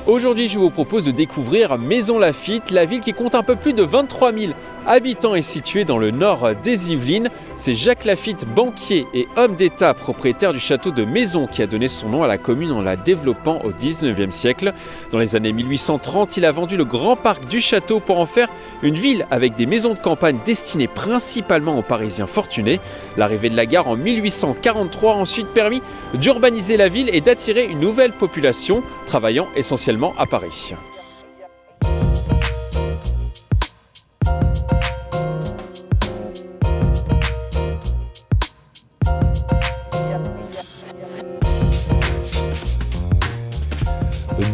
Aujourd'hui, je vous propose de découvrir Maisons Laffitte, la ville qui compte un peu plus de 23 000 habitants est située dans le nord des Yvelines. C'est Jacques Laffitte, banquier et homme d'État, propriétaire du château de Maisons, qui a donné son nom à la commune en la développant au 19e siècle. Dans les années 1830, il a vendu le grand parc du château pour en faire une ville avec des maisons de campagne destinées principalement aux Parisiens fortunés. L'arrivée de la gare en 1843 a ensuite permis d'urbaniser la ville et d'attirer une nouvelle population, travaillant essentiellement à Paris.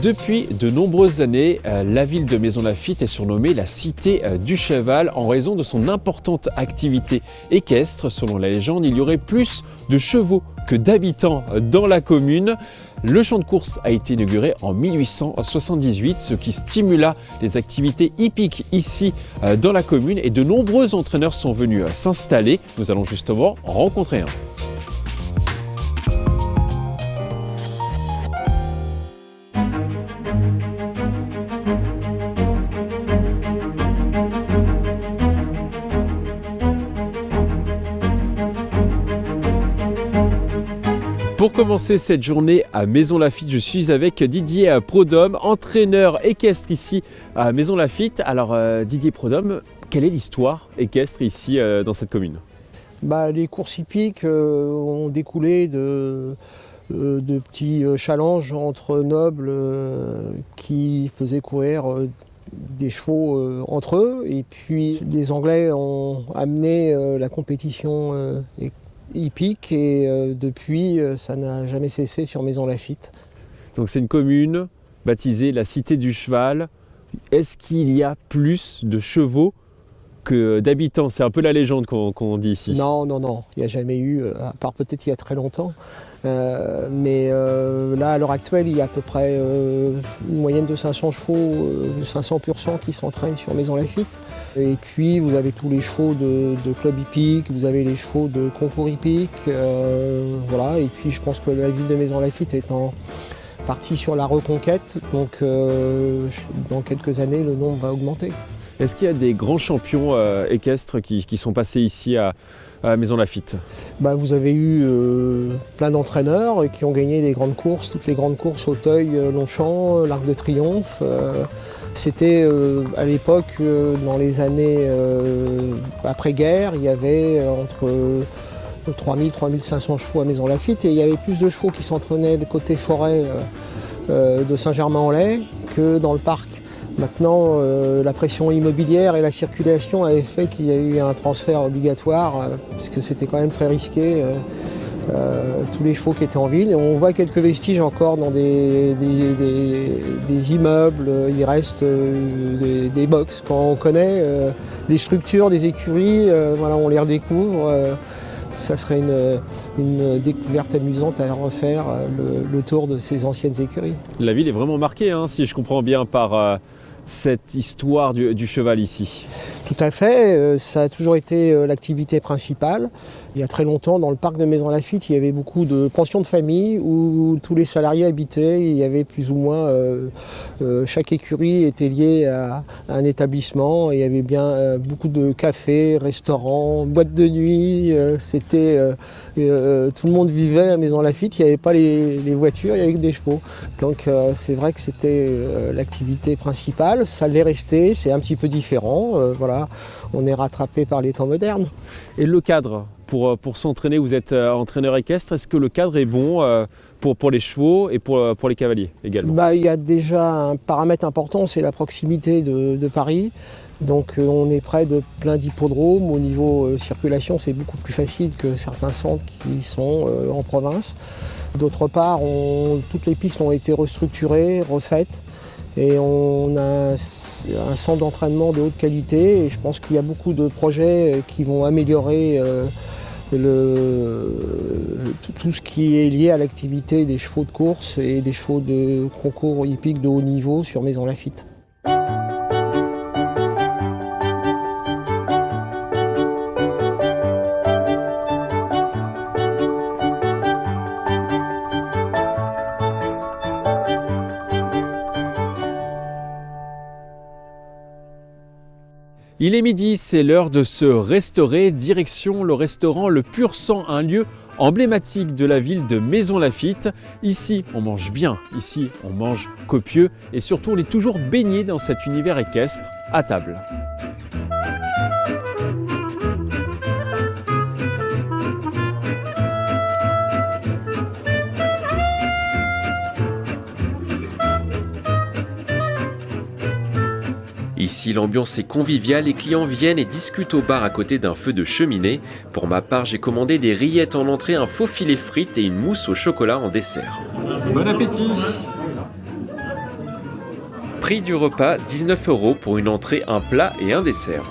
Depuis de nombreuses années, la ville de Maisons Laffitte est surnommée la Cité du Cheval en raison de son importante activité équestre. Selon la légende, il y aurait plus de chevaux que d'habitants dans la commune. Le champ de course a été inauguré en 1878, ce qui stimula les activités hippiques ici dans la commune et de nombreux entraîneurs sont venus s'installer. Nous allons justement en rencontrer un. Pour commencer cette journée à Maisons Laffitte, je suis avec Didier Prodhomme, entraîneur équestre ici à Maisons Laffitte. Alors Didier Prodhomme, quelle est l'histoire équestre ici dans cette commune ? Les courses hippiques ont découlé de petits challenges entre nobles qui faisaient courir des chevaux entre eux. Et puis les Anglais ont amené la compétition hippique et depuis ça n'a jamais cessé sur Maisons Laffitte. Donc c'est une commune baptisée la Cité du Cheval. Est-ce qu'il y a plus de chevaux que d'habitants? C'est un peu la légende qu'on dit ici. Non, il n'y a jamais eu, à part peut-être il y a très longtemps. Mais là, à l'heure actuelle, il y a à peu près une moyenne de 500 chevaux, 500 pur sang qui s'entraînent sur Maisons Laffitte. Et puis, vous avez tous les chevaux de club hippique, vous avez les chevaux de concours hippique. Voilà. Et puis, je pense que la ville de Maisons Laffitte est en partie sur la reconquête. Donc, dans quelques années, le nombre va augmenter. Est-ce qu'il y a des grands champions équestres qui sont passés ici à Maisons Laffitte? Vous avez eu plein d'entraîneurs qui ont gagné les grandes courses, toutes les grandes courses, Auteuil, Longchamp, l'Arc de Triomphe. C'était à l'époque, dans les années après-guerre, il y avait entre 3000 et 3500 chevaux à Maisons Laffitte et il y avait plus de chevaux qui s'entraînaient de côté forêt de Saint-Germain-en-Laye que dans le parc. Maintenant, la pression immobilière et la circulation avaient fait qu'il y a eu un transfert obligatoire, puisque c'était quand même très risqué, tous les chevaux qui étaient en ville. Et on voit quelques vestiges encore dans des immeubles, il reste des box. Quand on connaît les structures des écuries, on les redécouvre. Ça serait une découverte amusante à refaire, le tour de ces anciennes écuries. La ville est vraiment marquée, si je comprends bien, par cette histoire du cheval ici. Tout à fait, ça a toujours été l'activité principale. Il y a très longtemps, dans le parc de Maisons Laffitte, il y avait beaucoup de pensions de famille où tous les salariés habitaient. Il y avait plus ou moins, chaque écurie était liée à un établissement. Il y avait bien beaucoup de cafés, restaurants, boîtes de nuit. Tout le monde vivait à Maisons Laffitte. Il n'y avait pas les voitures, il n'y avait que des chevaux. Donc c'est vrai que c'était l'activité principale. Ça l'est resté, c'est un petit peu différent. Voilà, on est rattrapé par les temps modernes. Et le cadre pour s'entraîner, vous êtes entraîneur équestre, est-ce que le cadre est bon pour les chevaux et pour les cavaliers également? Il y a déjà un paramètre important, c'est la proximité de Paris. Donc on est près de plein d'hippodromes. Au niveau circulation, c'est beaucoup plus facile que certains centres qui sont en province. D'autre part, toutes les pistes ont été restructurées, refaites. Et on a un centre d'entraînement de haute qualité. Et je pense qu'il y a beaucoup de projets qui vont améliorer tout ce qui est lié à l'activité des chevaux de course et des chevaux de concours hippiques de haut niveau sur Maisons Laffitte. Il est midi, c'est l'heure de se restaurer. Direction le restaurant Le Pur Sang, un lieu emblématique de la ville de Maisons-Laffitte. Ici, on mange bien, ici, on mange copieux et surtout, on est toujours baigné dans cet univers équestre à table. Ici, l'ambiance est conviviale, les clients viennent et discutent au bar à côté d'un feu de cheminée. Pour ma part, j'ai commandé des rillettes en entrée, un faux filet frites et une mousse au chocolat en dessert. Bon appétit! Prix du repas, 19 € pour une entrée, un plat et un dessert.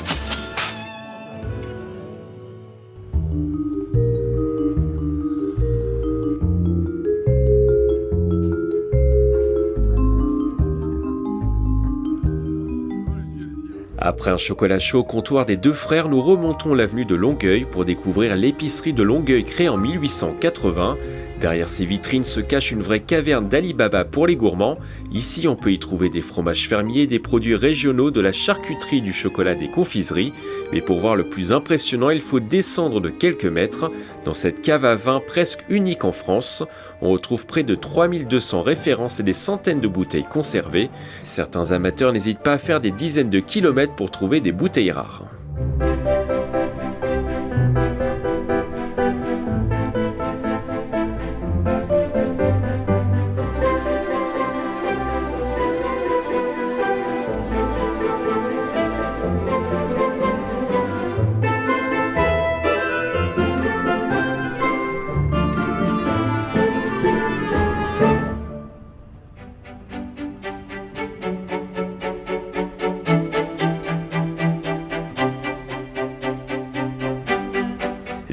Après un chocolat chaud au comptoir des Deux Frères, nous remontons l'avenue de Longueuil pour découvrir l'épicerie de Longueuil créée en 1880. Derrière ces vitrines se cache une vraie caverne d'Ali Baba pour les gourmands. Ici, on peut y trouver des fromages fermiers, des produits régionaux, de la charcuterie, du chocolat, des confiseries. Mais pour voir le plus impressionnant, il faut descendre de quelques mètres. Dans cette cave à vin presque unique en France, on retrouve près de 3200 références et des centaines de bouteilles conservées. Certains amateurs n'hésitent pas à faire des dizaines de kilomètres pour trouver des bouteilles rares.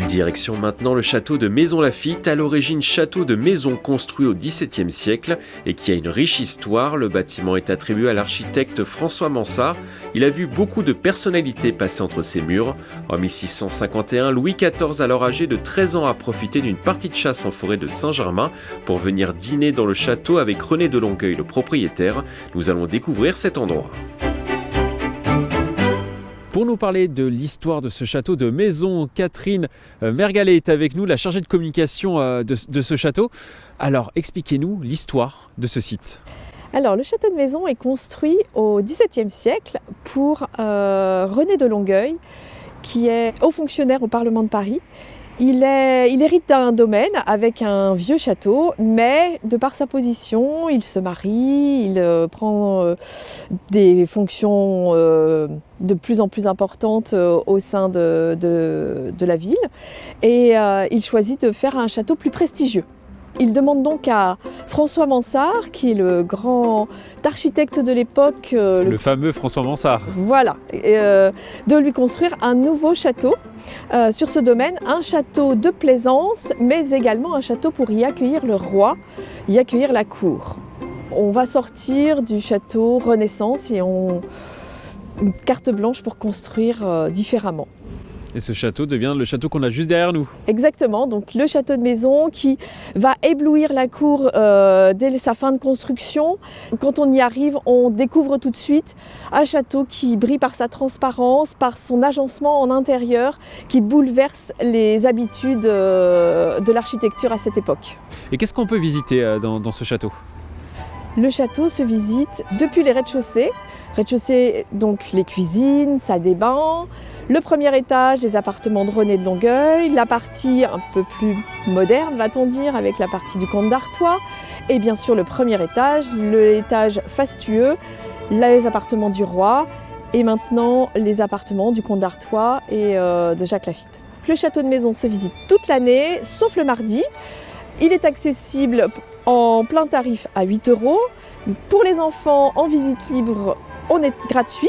Direction maintenant le château de Maisons-Laffitte, à l'origine château de maison construit au XVIIe siècle et qui a une riche histoire. Le bâtiment est attribué à l'architecte François Mansart. Il a vu beaucoup de personnalités passer entre ses murs. En 1651, Louis XIV, alors âgé de 13 ans, a profité d'une partie de chasse en forêt de Saint-Germain pour venir dîner dans le château avec René de Longueuil, le propriétaire. Nous allons découvrir cet endroit. Pour nous parler de l'histoire de ce château de Maison, Catherine Mergalet est avec nous, la chargée de communication de ce château. Alors, expliquez-nous l'histoire de ce site. Alors, le château de Maison est construit au XVIIe siècle pour René de Longueuil, qui est haut fonctionnaire au Parlement de Paris. Il hérite d'un domaine avec un vieux château, mais de par sa position, il se marie, il prend des fonctions de plus en plus importantes au sein de la ville et il choisit de faire un château plus prestigieux. Il demande donc à François Mansart, qui est le grand architecte de l'époque. Le fameux François Mansart. Voilà, de lui construire un nouveau château sur ce domaine, un château de plaisance, mais également un château pour y accueillir le roi, y accueillir la cour. On va sortir du château Renaissance et une carte blanche pour construire différemment. Et ce château devient le château qu'on a juste derrière nous. Exactement, donc le château de Maison qui va éblouir la cour dès sa fin de construction. Quand on y arrive, on découvre tout de suite un château qui brille par sa transparence, par son agencement en intérieur, qui bouleverse les habitudes de l'architecture à cette époque. Et qu'est-ce qu'on peut visiter dans ce château ? Le château se visite depuis les rez-de-chaussée. Rez-de-chaussée, donc les cuisines, salle des bains, le premier étage des appartements de René de Longueuil, la partie un peu plus moderne, va-t-on dire, avec la partie du comte d'Artois, et bien sûr le premier étage, l'étage fastueux, les appartements du roi, et maintenant les appartements du comte d'Artois et de Jacques Laffitte. Le château de Maison se visite toute l'année, sauf le mardi. Il est accessible en plein tarif à 8 €. Pour les enfants en visite libre, on est gratuit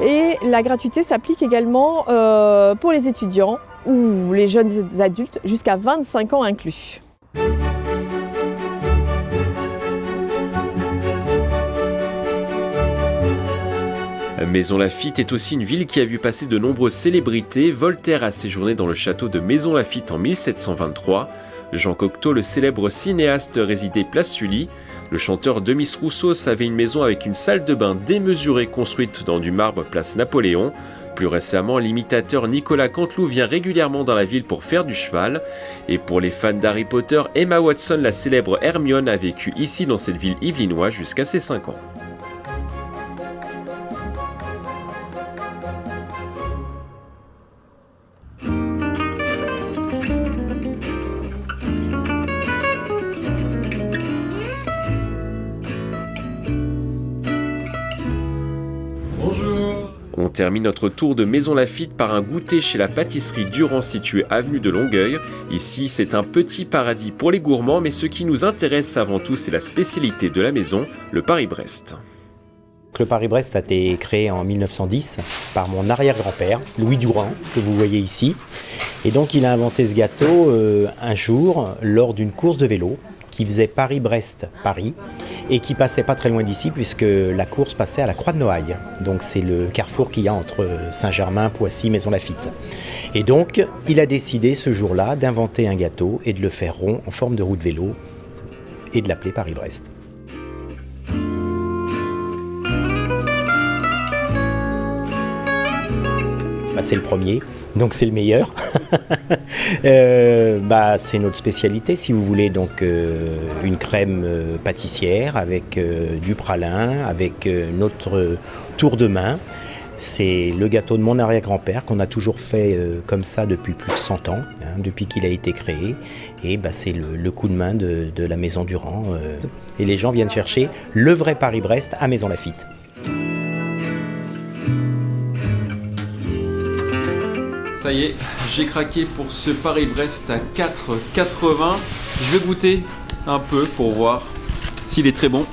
et la gratuité s'applique également pour les étudiants ou les jeunes adultes jusqu'à 25 ans inclus. Maisons-Laffitte est aussi une ville qui a vu passer de nombreuses célébrités. Voltaire a séjourné dans le château de Maisons-Laffitte en 1723. Jean Cocteau, le célèbre cinéaste, résidait place Sully. Le chanteur Demis Roussos avait une maison avec une salle de bain démesurée construite dans du marbre place Napoléon. Plus récemment, l'imitateur Nicolas Canteloup vient régulièrement dans la ville pour faire du cheval. Et pour les fans d'Harry Potter, Emma Watson, la célèbre Hermione, a vécu ici dans cette ville yvelinoise jusqu'à ses 5 ans. On termine notre tour de Maison Laffitte par un goûter chez la pâtisserie Durand située avenue de Longueuil. Ici, c'est un petit paradis pour les gourmands, mais ce qui nous intéresse avant tout, c'est la spécialité de la maison, le Paris-Brest. Le Paris-Brest a été créé en 1910 par mon arrière-grand-père, Louis Durand, que vous voyez ici. Et donc il a inventé ce gâteau un jour lors d'une course de vélo qui faisait Paris-Brest-Paris et qui passait pas très loin d'ici puisque la course passait à la Croix de Noailles. Donc c'est le carrefour qu'il y a entre Saint-Germain, Poissy, Maison Laffitte. Et donc il a décidé ce jour-là d'inventer un gâteau et de le faire rond en forme de roue de vélo et de l'appeler Paris-Brest. C'est le premier, donc c'est le meilleur. C'est notre spécialité, si vous voulez, donc une crème pâtissière avec du pralin, avec notre tour de main. C'est le gâteau de mon arrière-grand-père qu'on a toujours fait comme ça depuis plus de 100 ans, depuis qu'il a été créé. Et c'est le coup de main de la Maison Durand. Et les gens viennent chercher le vrai Paris-Brest à Maison Laffitte. Ça y est, j'ai craqué pour ce Paris-Brest à 4,80. Je vais goûter un peu pour voir s'il est très bon.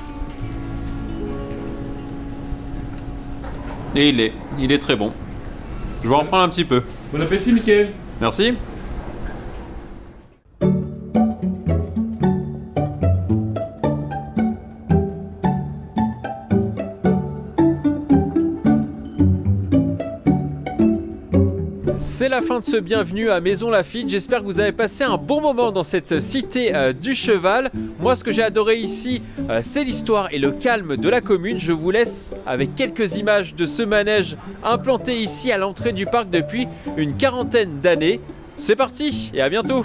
Et il est très bon. Je vais en prendre un petit peu. Bon appétit, Mickaël. Merci. C'est la fin de ce bienvenue à Maison Laffitte. J'espère que vous avez passé un bon moment dans cette cité du cheval. Moi, ce que j'ai adoré ici, c'est l'histoire et le calme de la commune. Je vous laisse avec quelques images de ce manège implanté ici à l'entrée du parc depuis une quarantaine d'années. C'est parti et à bientôt.